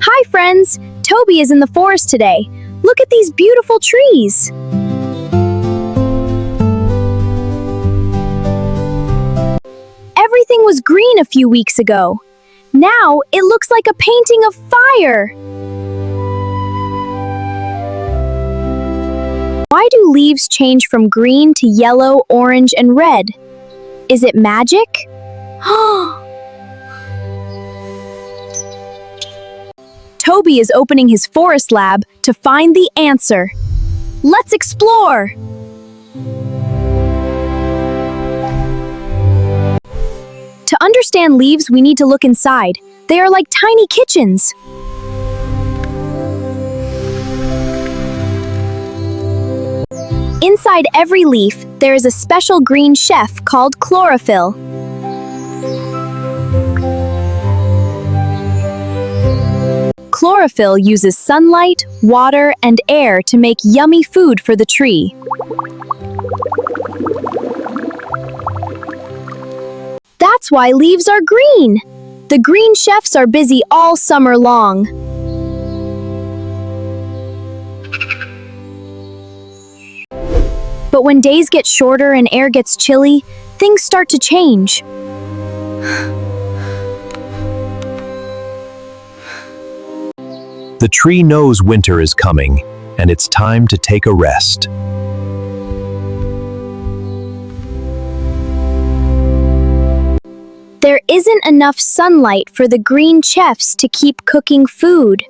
Hi friends! Tobi is in the forest today. Look at these beautiful trees! Everything was green a few weeks ago. Now it looks like a painting of fire! Why do leaves change from green to yellow, orange, and red? Is it magic? Tobi is opening his forest lab to find the answer. Let's explore! To understand leaves, we need to look inside. They are like tiny kitchens. Inside every leaf, there is a special green chef called chlorophyll. Chlorophyll uses sunlight, water, and air to make yummy food for the tree. That's why leaves are green. The green chefs are busy all summer long. But when days get shorter and air gets chilly, things start to change. The tree knows winter is coming, and it's time to take a rest. There isn't enough sunlight for the green chefs to keep cooking food.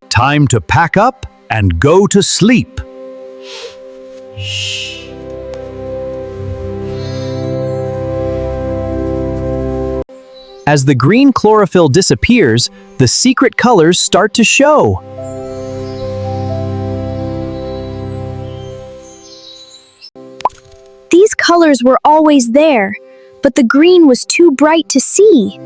Time to pack up and go to sleep. As the green chlorophyll disappears, the secret colors start to show. These colors were always there, but the green was too bright to see.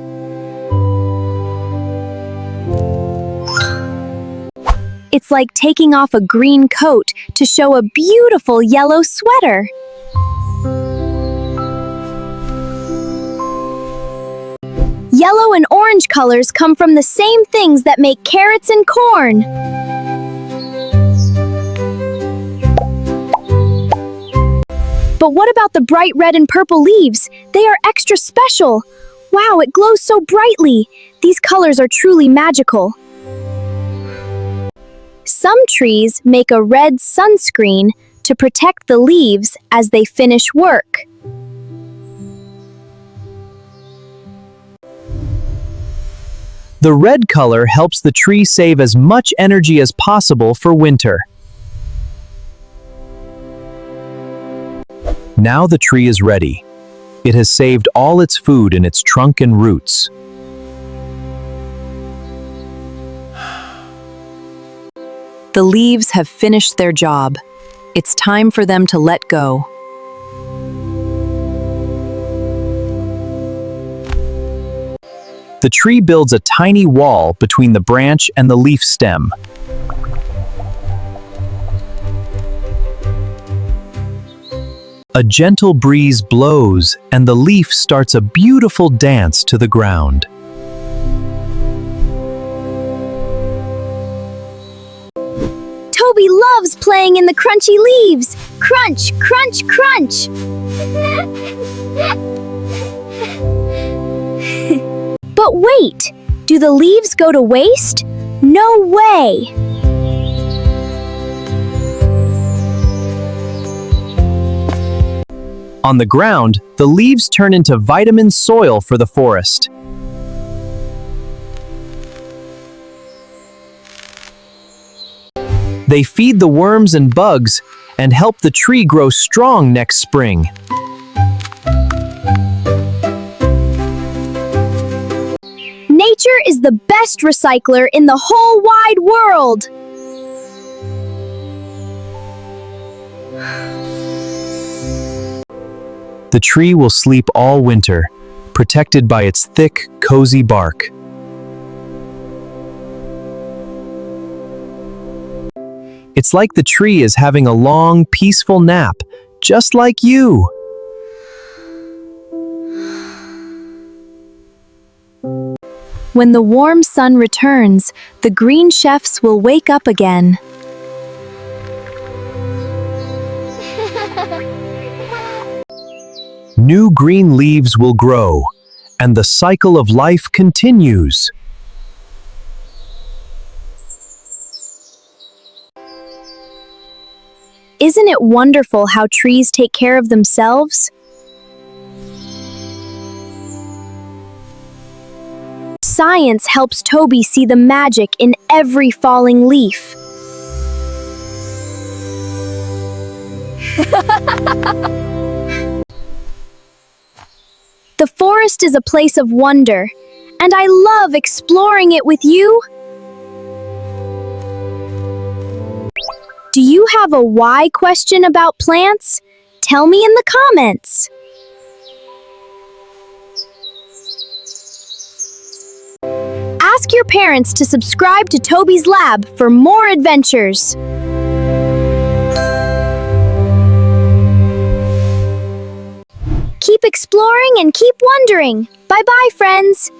It's like taking off a green coat to show a beautiful yellow sweater. Yellow and orange colors come from the same things that make carrots and corn. But what about the bright red and purple leaves? They are extra special. Wow, it glows so brightly. These colors are truly magical. Some trees make a red sunscreen to protect the leaves as they finish work. The red color helps the tree save as much energy as possible for winter. Now the tree is ready. It has saved all its food in its trunk and roots. The leaves have finished their job. It's time for them to let go. The tree builds a tiny wall between the branch and the leaf stem. A gentle breeze blows, and the leaf starts a beautiful dance to the ground. Tobi loves playing in the crunchy leaves. Crunch, crunch, crunch! But wait, do the leaves go to waste? No way! On the ground, the leaves turn into vitamin soil for the forest. They feed the worms and bugs and help the tree grow strong next spring. Nature is the best recycler in the whole wide world! The tree will sleep all winter, protected by its thick, cozy bark. It's like the tree is having a long, peaceful nap, just like you. When the warm sun returns, the green chefs will wake up again. New green leaves will grow, and the cycle of life continues. Isn't it wonderful how trees take care of themselves? Science helps Toby see the magic in every falling leaf. The forest is a place of wonder, and I love exploring it with you. Do you have a why question about plants? Tell me in the comments. Ask your parents to subscribe to Toby's Lab for more adventures. Keep exploring and keep wondering. Bye-bye, friends.